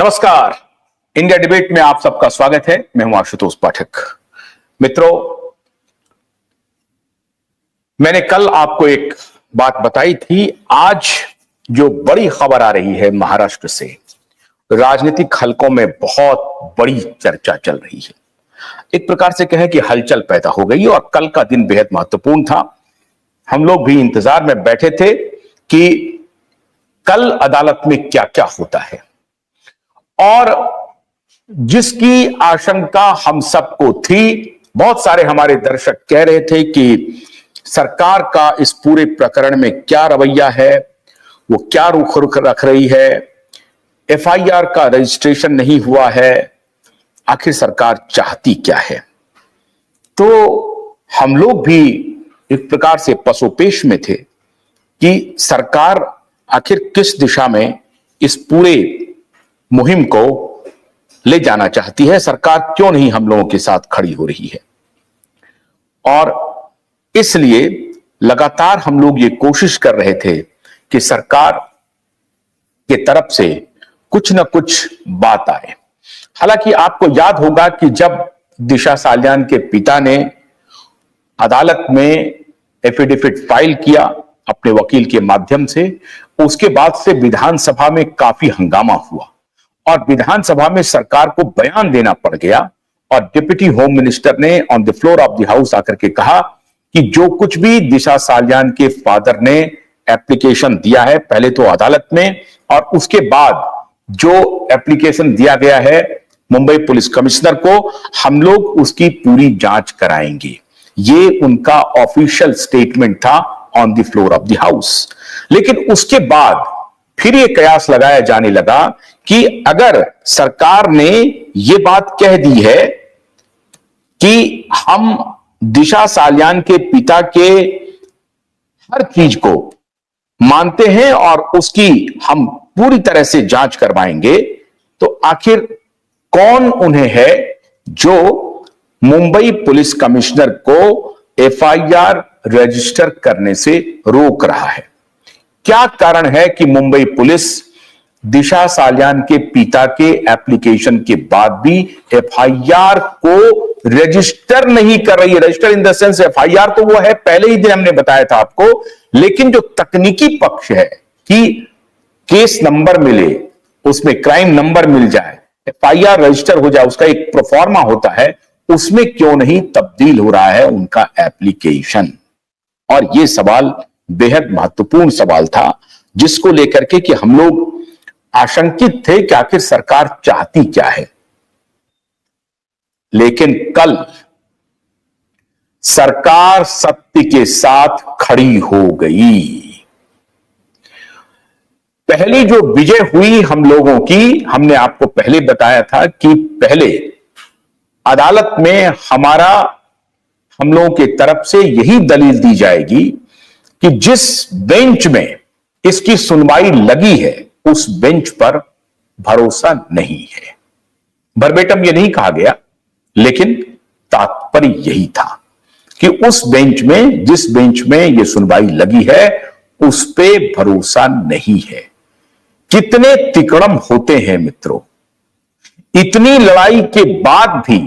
नमस्कार। India debate में आप सबका स्वागत है। मैं हूं आशुतोष पाठक। मित्रों, मैंने कल आपको एक बात बताई थी। आज जो बड़ी खबर आ रही है महाराष्ट्र से, राजनीतिक हलकों में बहुत बड़ी चर्चा चल रही है। एक प्रकार से कहें कि हलचल पैदा हो गई और कल का दिन बेहद महत्वपूर्ण था। हम लोग भी इंतजार में बैठे थे कि कल अदालत में क्या क्या होता है, और जिसकी आशंका हम सबको थी। बहुत सारे हमारे दर्शक कह रहे थे कि सरकार का इस पूरे प्रकरण में क्या रवैया है, वो क्या रुख रख रही है, एफआईआर का रजिस्ट्रेशन नहीं हुआ है, आखिर सरकार चाहती क्या है। तो हम लोग भी एक प्रकार से पसोपेश में थे कि सरकार आखिर किस दिशा में इस पूरे मुहिम को ले जाना चाहती है, सरकार क्यों नहीं हम लोगों के साथ खड़ी हो रही है। और इसलिए लगातार हम लोग ये कोशिश कर रहे थे कि सरकार के तरफ से कुछ ना कुछ बात आए। हालांकि आपको याद होगा कि जब दिशा सालियान के पिता ने अदालत में एफिडेविट फाइल किया अपने वकील के माध्यम से, उसके बाद से विधानसभा में काफी हंगामा हुआ और विधानसभा में सरकार को बयान देना पड़ गया। और डिप्टी होम मिनिस्टर ने on the floor of the house आकर के कहा कि जो कुछ भी दिशा सालियान के फादर ने एप्लीकेशन दिया है, पहले तो अदालत में और उसके बाद जो एप्लीकेशन दिया गया है मुंबई पुलिस कमिश्नर को, हम लोग उसकी पूरी जांच कराएंगे। ये उनका ऑफिशियल स्टेटमेंट था on the floor of the house. लेकिन उसके बाद फिर यह कयास लगाया जाने लगा कि अगर सरकार ने यह बात कह दी है कि हम दिशा सालियान के पिता के हर चीज को मानते हैं और उसकी हम पूरी तरह से जांच करवाएंगे, तो आखिर कौन उन्हें है जो मुंबई पुलिस कमिश्नर को एफआईआर रजिस्टर करने से रोक रहा है। क्या कारण है कि मुंबई पुलिस दिशा सालियान के पिता के एप्लीकेशन के बाद भी एफआईआर को रजिस्टर नहीं कर रही है। Register in the sense, FIR तो वो है, पहले ही दिन हमने बताया था आपको, लेकिन जो तकनीकी पक्ष है कि केस नंबर मिले, उसमें क्राइम नंबर मिल जाए, एफआईआर रजिस्टर हो जाए, उसका एक प्रोफार्मा होता है, उसमें क्यों नहीं तब्दील हो रहा है उनका एप्लीकेशन। और यह सवाल बेहद महत्वपूर्ण सवाल था, जिसको लेकर के कि हम लोग आशंकित थे कि आखिर सरकार चाहती क्या है। लेकिन कल सरकार सत्य के साथ खड़ी हो गई। पहली जो विजय हुई हम लोगों की, हमने आपको पहले बताया था कि पहले अदालत में हम लोगों के तरफ से यही दलील दी जाएगी कि जिस बेंच में इसकी सुनवाई लगी है उस बेंच पर भरोसा नहीं है। वर्बेटम ये नहीं कहा गया, लेकिन तात्पर्य यही था कि उस बेंच में, जिस बेंच में यह सुनवाई लगी है, उस पे भरोसा नहीं है। कितने तिकड़म होते हैं मित्रों। इतनी लड़ाई के बाद भी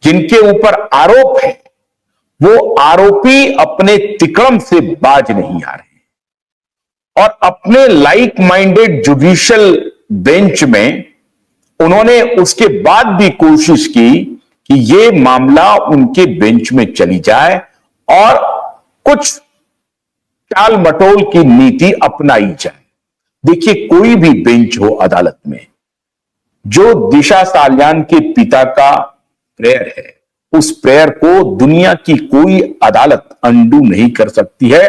जिनके ऊपर आरोप है, वो आरोपी अपने तिकड़म से बाज नहीं आ रहे और अपने लाइक माइंडेड जुडिशियल बेंच में उन्होंने उसके बाद भी कोशिश की कि ये मामला उनके बेंच में चली जाए और कुछ टाल मटोल की नीति अपनाई जाए। देखिए, कोई भी बेंच हो अदालत में, जो दिशा सालियान के पिता का प्रेयर है, उस प्रेयर को दुनिया की कोई अदालत अंडू नहीं कर सकती है,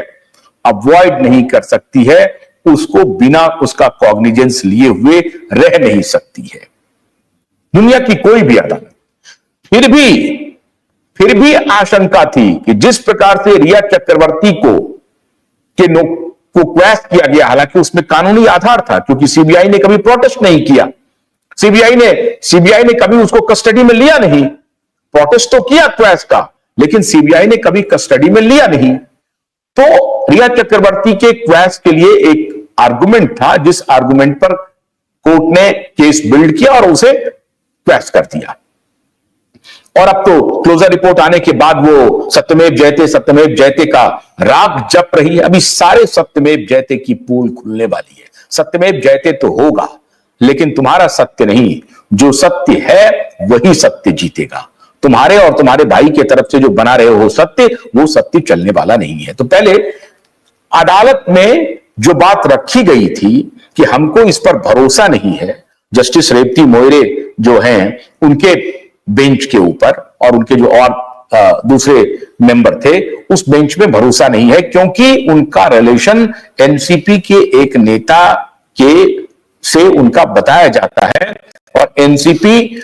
अवॉइड नहीं कर सकती है, उसको बिना उसका कॉग्निजेंस लिए हुए रह नहीं सकती है दुनिया की कोई भी अदालत। फिर भी आशंका थी कि जिस प्रकार से रिया चक्रवर्ती को क्वैश किया गया, हालांकि उसमें कानूनी आधार था क्योंकि सीबीआई ने कभी प्रोटेस्ट नहीं किया, सीबीआई ने कभी उसको कस्टडी में लिया नहीं। प्रोटेस्ट तो किया क्वैश का, लेकिन सीबीआई ने कभी कस्टडी में लिया नहीं। तो रिया चक्रवर्ती के क्वैश के लिए एक आर्गुमेंट था, जिस आर्गुमेंट पर कोर्ट ने केस बिल्ड किया और उसे क्वैश कर दिया। और अब तो क्लोजर रिपोर्ट आने के बाद वो सत्यमेव जयते का राग जप रही है। अभी सारे सत्यमेव जयते की पोल खुलने वाली है। सत्यमेव जयते तो होगा, लेकिन तुम्हारा सत्य नहीं, जो सत्य है वही सत्य जीतेगा। तुम्हारे और तुम्हारे भाई के तरफ से जो बना रहे हो सत्य, वो सत्य चलने वाला नहीं है। तो पहले अदालत में जो बात रखी गई थी कि हमको इस पर भरोसा नहीं है, जस्टिस रेवती मोइरे जो हैं उनके बेंच के ऊपर और उनके जो और दूसरे मेंबर थे उस बेंच में भरोसा नहीं है, क्योंकि उनका रिलेशन एनसीपी के एक नेता के से उनका बताया जाता है और एनसीपी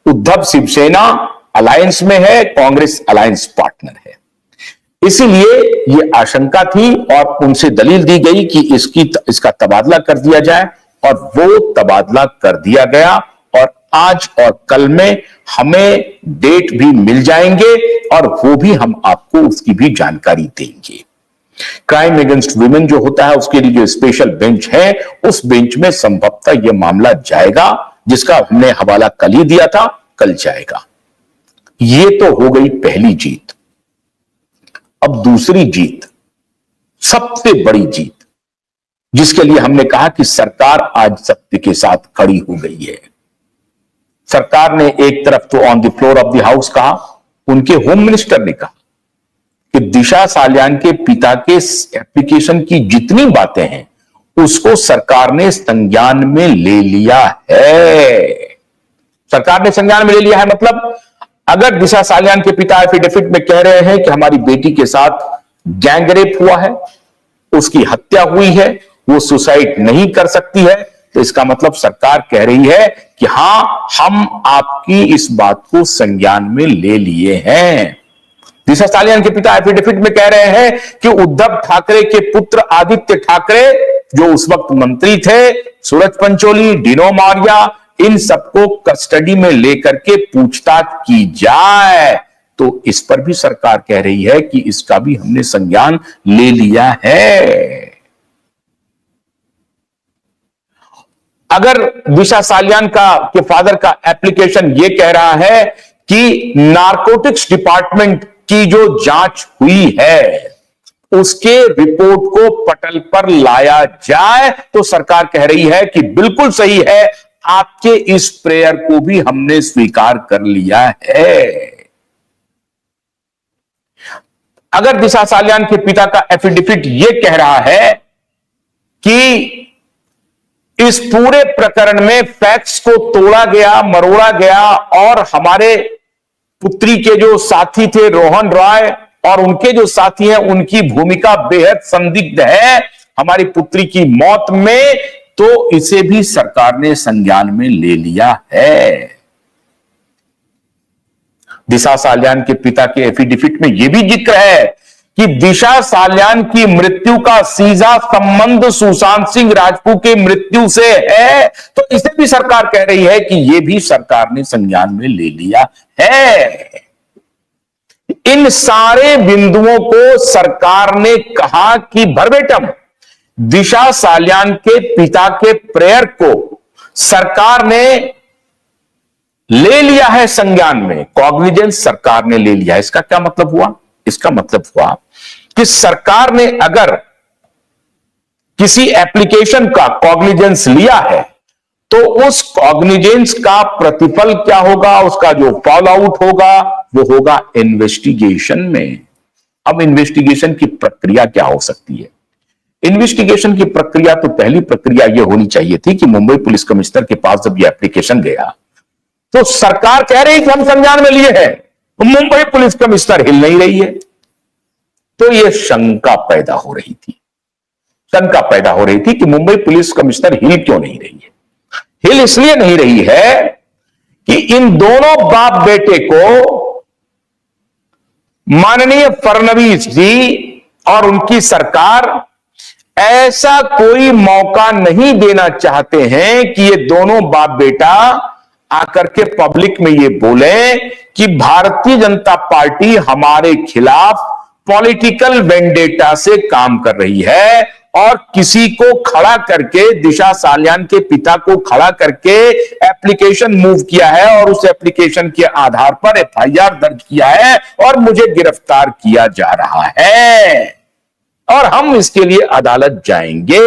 उद्धव शिवसेना अलायंस में है, कांग्रेस अलायंस पार्टनर है। इसीलिए ये आशंका थी और उनसे दलील दी गई कि इसका तबादला कर दिया जाए और वो तबादला कर दिया गया और आज और कल में हमें डेट भी मिल जाएंगे और वो भी हम आपको उसकी भी जानकारी देंगे। क्राइम अगेंस्ट वुमेन जो होता है उसके लिए जो स्पेशल बेंच है, उस बेंच में संभवतः यह मामला जाएगा, जिसका हमने हवाला कल ही दिया था, कल जाएगा। ये तो हो गई पहली जीत। अब दूसरी जीत, सबसे बड़ी जीत, जिसके लिए हमने कहा कि सरकार आज सत्य के साथ खड़ी हो गई है। सरकार ने एक तरफ तो on the floor of the house कहा, उनके होम मिनिस्टर ने कहा कि दिशा सालियान के पिता के एप्लीकेशन की जितनी बातें हैं उसको सरकार ने संज्ञान में ले लिया है। सरकार ने संज्ञान में ले लिया है मतलब अगर दिशा सालियान के पिता एफिडेविट में कह रहे हैं कि हमारी बेटी के साथ गैंगरेप हुआ है, उसकी हत्या हुई है, वो सुसाइड नहीं कर सकती है, तो इसका मतलब सरकार कह रही है कि हां, हम आपकी इस बात को संज्ञान में ले लिए हैं। दिशा सालियान के पिता एफिडेविट में कह रहे हैं कि उद्धव ठाकरे के पुत्र आदित्य ठाकरे जो उस वक्त मंत्री थे, सूरज पंचोली, डिनो मौर्य, इन सबको कस्टडी में लेकर के पूछताछ की जाए। तो इस पर भी सरकार कह रही है कि इसका भी हमने संज्ञान ले लिया है। अगर दिशा सालियान के फादर का एप्लीकेशन यह कह रहा है कि नारकोटिक्स डिपार्टमेंट की जो जांच हुई है उसके रिपोर्ट को पटल पर लाया जाए, तो सरकार कह रही है कि बिल्कुल सही है, आपके इस प्रेयर को भी हमने स्वीकार कर लिया है। अगर दिशा सालियान के पिता का एफिडेविट यह कह रहा है कि इस पूरे प्रकरण में फैक्ट्स को तोड़ा गया, मरोड़ा गया और हमारे पुत्री के जो साथी थे रोहन रॉय और उनके जो साथी हैं उनकी भूमिका बेहद संदिग्ध है हमारी पुत्री की मौत में, तो इसे भी सरकार ने संज्ञान में ले लिया है। दिशा सालियान के पिता के एफिडेविट में यह भी जिक्र है कि दिशा सालियान की मृत्यु का सीधा संबंध सुशांत सिंह राजपूत की मृत्यु से है, तो इसे भी सरकार कह रही है कि यह भी सरकार ने संज्ञान में ले लिया है। इन सारे बिंदुओं को सरकार ने कहा कि वर्बेटम दिशा सालियान के पिता के प्रेयर को सरकार ने ले लिया है संज्ञान में, कॉग्निजेंस सरकार ने ले लिया है। इसका क्या मतलब हुआ? इसका मतलब हुआ कि सरकार ने अगर किसी एप्लीकेशन का कॉग्निजेंस लिया है तो उस कॉग्निजेंस का प्रतिफल क्या होगा, उसका जो फॉल आउट होगा वो होगा इन्वेस्टिगेशन में। अब इन्वेस्टिगेशन की प्रक्रिया क्या हो सकती है? इन्वेस्टिगेशन की प्रक्रिया तो पहली प्रक्रिया यह होनी चाहिए थी कि मुंबई पुलिस कमिश्नर के पास जब यह एप्लीकेशन गया तो सरकार कह रही कि हम संज्ञान में लिए हैं, मुंबई पुलिस कमिश्नर हिल नहीं रही है, तो यह शंका पैदा हो रही थी। शंका पैदा हो रही थी कि मुंबई पुलिस कमिश्नर हिल क्यों नहीं रही है। हिल इसलिए नहीं रही है कि इन दोनों बाप बेटे को माननीय फडणवीस जी और उनकी सरकार ऐसा कोई मौका नहीं देना चाहते हैं कि ये दोनों बाप बेटा आकर के पब्लिक में ये बोले कि भारतीय जनता पार्टी हमारे खिलाफ पॉलिटिकल वेंडेटा से काम कर रही है और किसी को खड़ा करके, दिशा सालियान के पिता को खड़ा करके एप्लीकेशन मूव किया है और उस एप्लीकेशन के आधार पर एफआईआर दर्ज किया है और मुझे गिरफ्तार किया जा रहा है और हम इसके लिए अदालत जाएंगे।